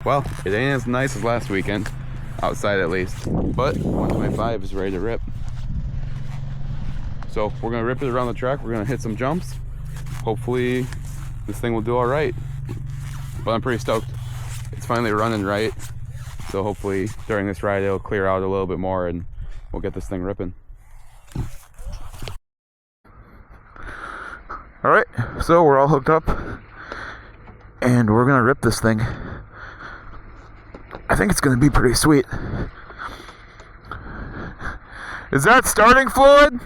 Well, it ain't as nice as last weekend, outside at least, but 125 is ready to rip. So we're gonna rip it around the track, we're gonna hit some jumps. Hopefully this thing will do all right, but I'm pretty stoked. It's finally running right, so hopefully during this ride it'll clear out a little bit more and we'll get this thing ripping. All right, so we're all hooked up and we're gonna rip this thing. I think it's gonna be pretty sweet. Is that starting fluid?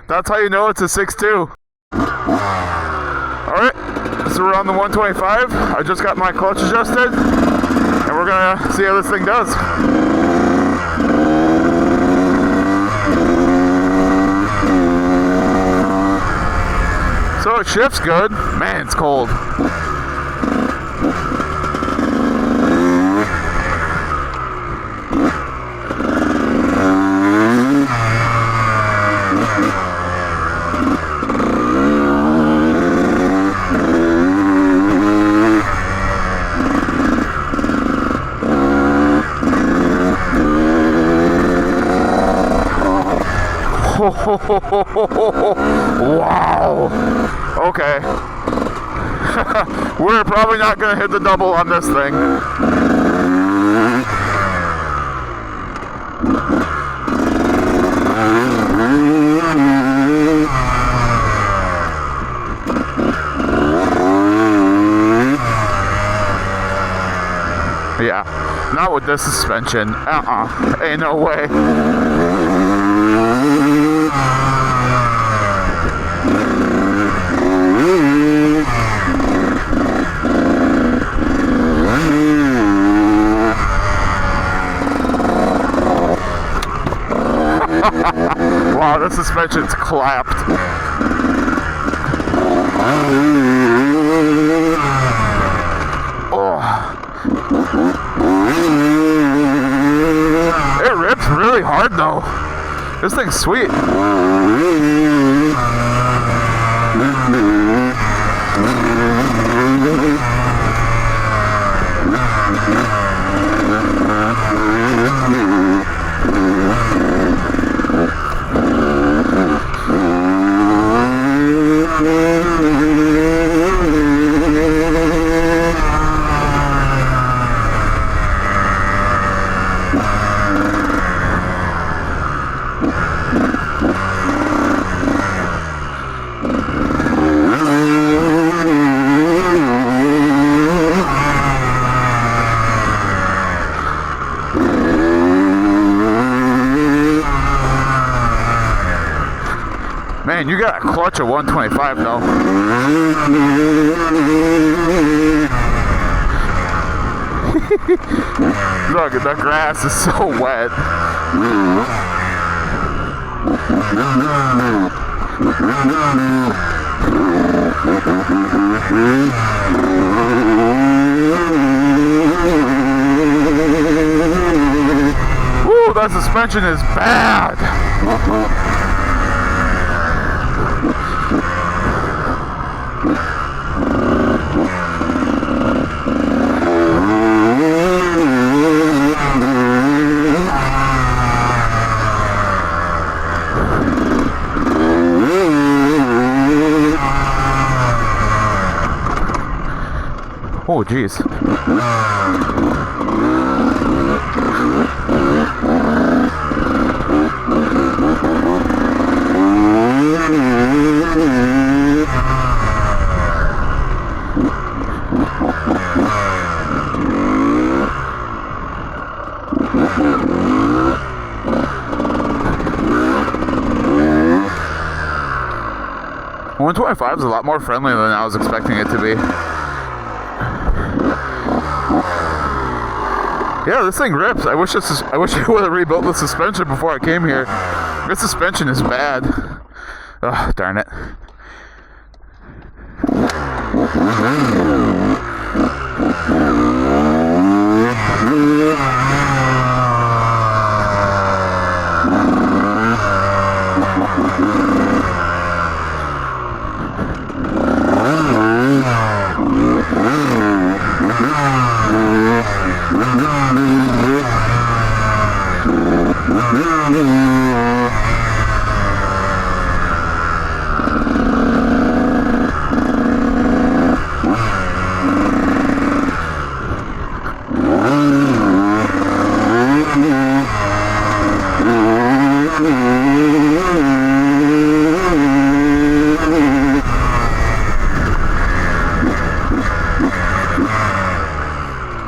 That's how you know it's a 6.2. Alright, so we're on the 125. I just got my clutch adjusted, and we're gonna see how this thing does. So it shifts good. Man, it's cold. Wow. Okay. We're probably not going to hit the double on this thing. Yeah, not with this suspension. Ain't no way. Wow, the suspension's clapped. Oh. It rips really hard though. This thing's sweet. Man, you got a clutch of 125 though. Look, the grass is so wet. Ooh, that suspension is bad. Oh, geez. $125 is a lot more friendly than I was expecting it to be. Yeah, this thing rips. I wish I would have rebuilt the suspension before I came here. This suspension is bad. Oh, darn it.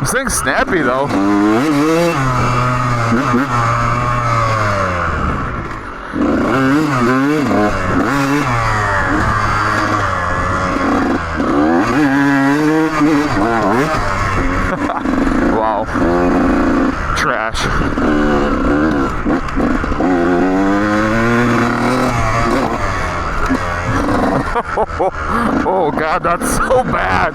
This thing's snappy though. Wow. Trash. Oh God, that's so bad.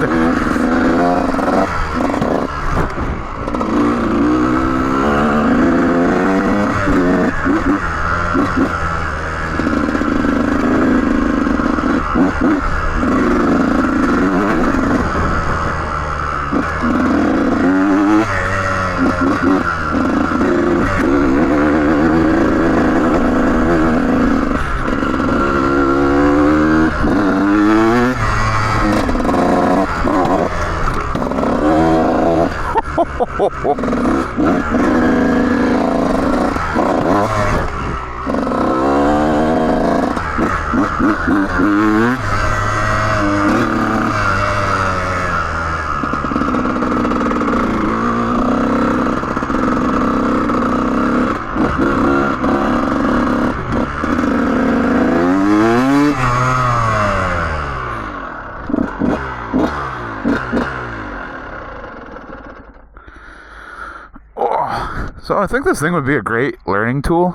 So I think this thing would be a great learning tool.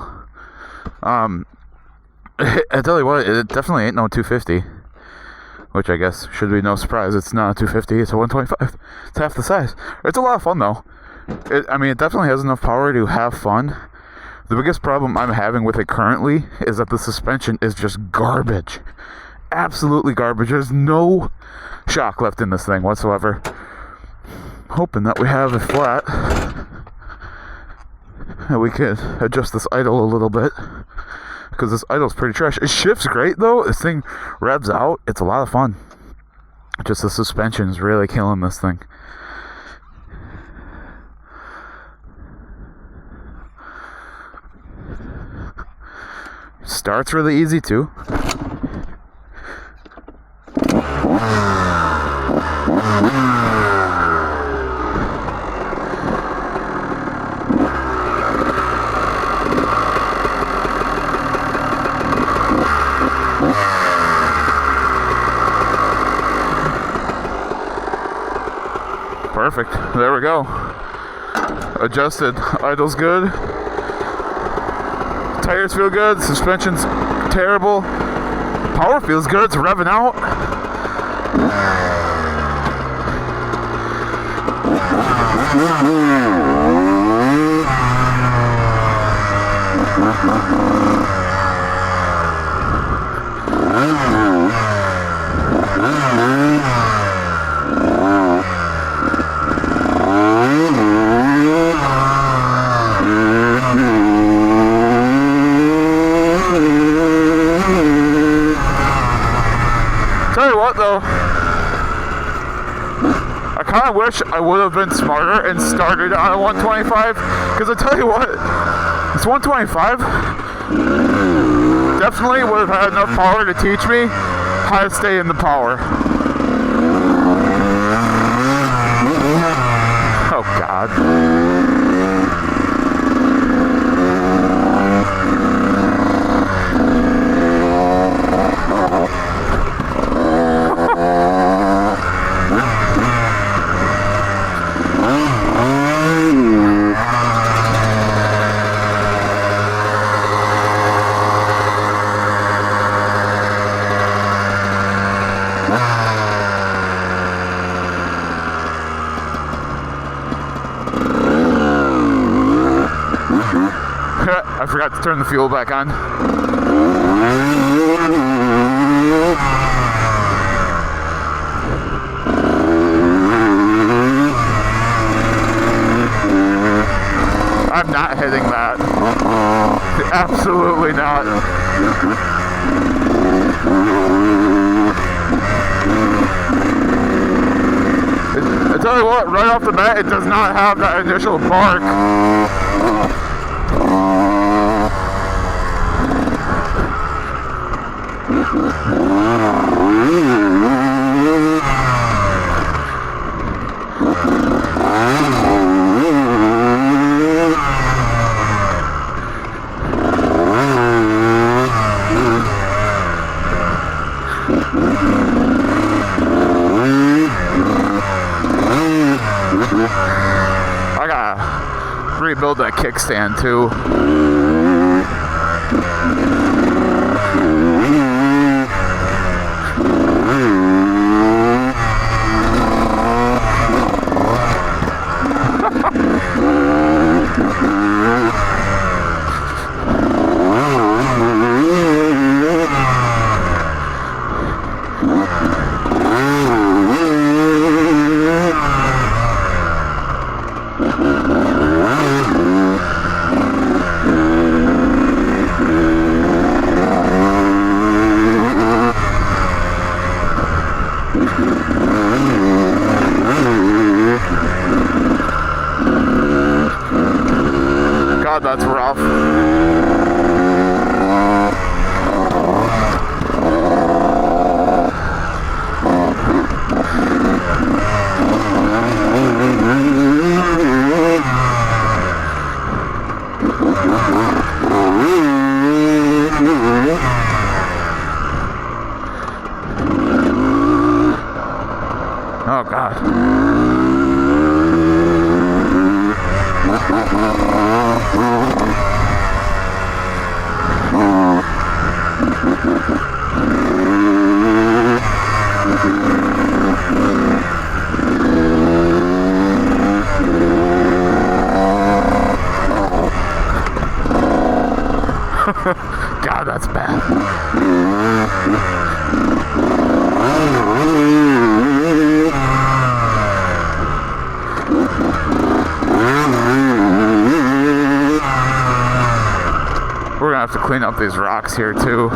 I tell you what, it definitely ain't no 250, which I guess should be no surprise. It's not a 250, it's a 125. It's half the size. It's a lot of fun though. It definitely has enough power to have fun. The biggest problem I'm having with it currently is that the suspension is just garbage. Absolutely garbage. There's no shock left in this thing whatsoever. Hoping that we have it flat. And we can adjust this idle a little bit, because this idle's pretty trash. It shifts great though. This thing revs out. It's a lot of fun. Just the suspension's really killing this thing. Starts really easy too. Perfect. There we go. Adjusted. Idle's good. Tires feel good. Suspension's terrible. Power feels good. It's revving out. Tell you what though, I kind of wish I would have been smarter and started on a 125, because I tell you what, this 125 definitely would have had enough power to teach me how to stay in the power. Oh God. I forgot to turn the fuel back on. getting that. Absolutely not. I tell you what, right off the bat, it does not have that initial bark. I gotta rebuild that kickstand too. God, that's rough. Oh, God. God, that's bad. We're gonna have to clean up these rocks here too.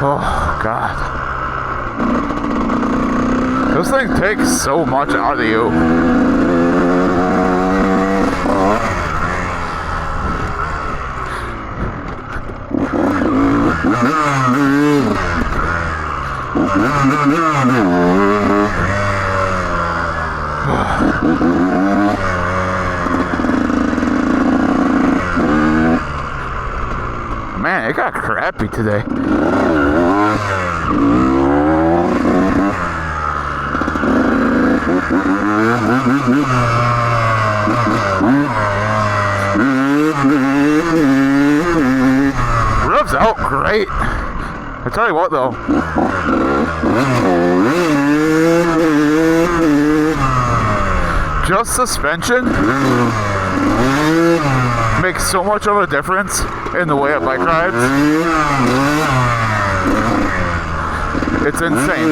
Oh, God. This thing takes so much out of you. Man, it got crappy today. Revs out great. I tell you what though. Just suspension makes so much of a difference in the way a bike rides. It's insane.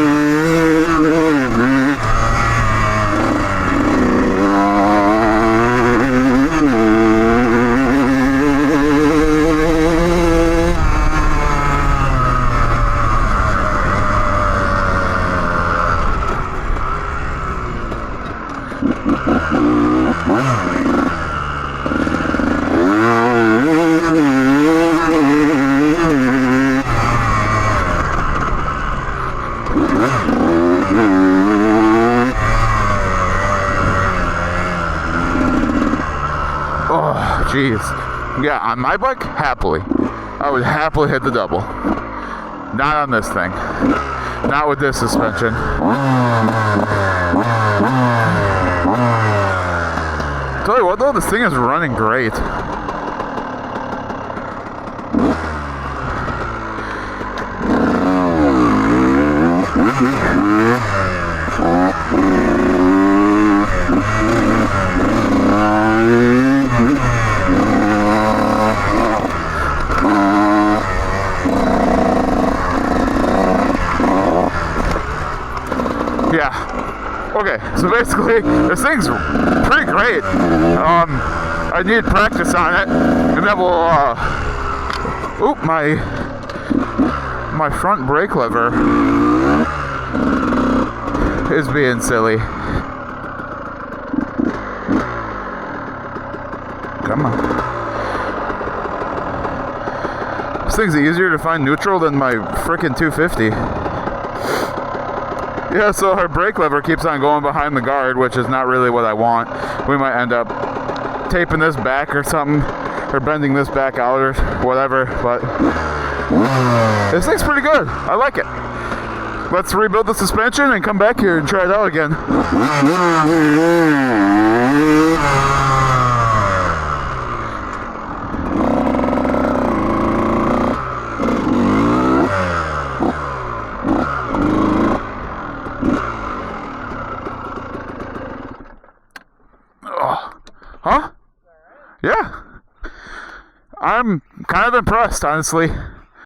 Oh, jeez. Yeah, on my bike, happily. I would happily hit the double. Not on this thing. Not with this suspension. Tell you what though, this thing is running great. Yeah. Okay, so basically, this thing's pretty great. I need practice on it, and then we'll, oop, my front brake lever is being silly. Come on. This thing's easier to find neutral than my frickin' 250. Yeah, so our brake lever keeps on going behind the guard, which is not really what I want. We might end up taping this back or something, or bending this back out or whatever, but this thing's pretty good. I like it. Let's rebuild the suspension and come back here and try it out again. Huh? Yeah. I'm kind of impressed, honestly.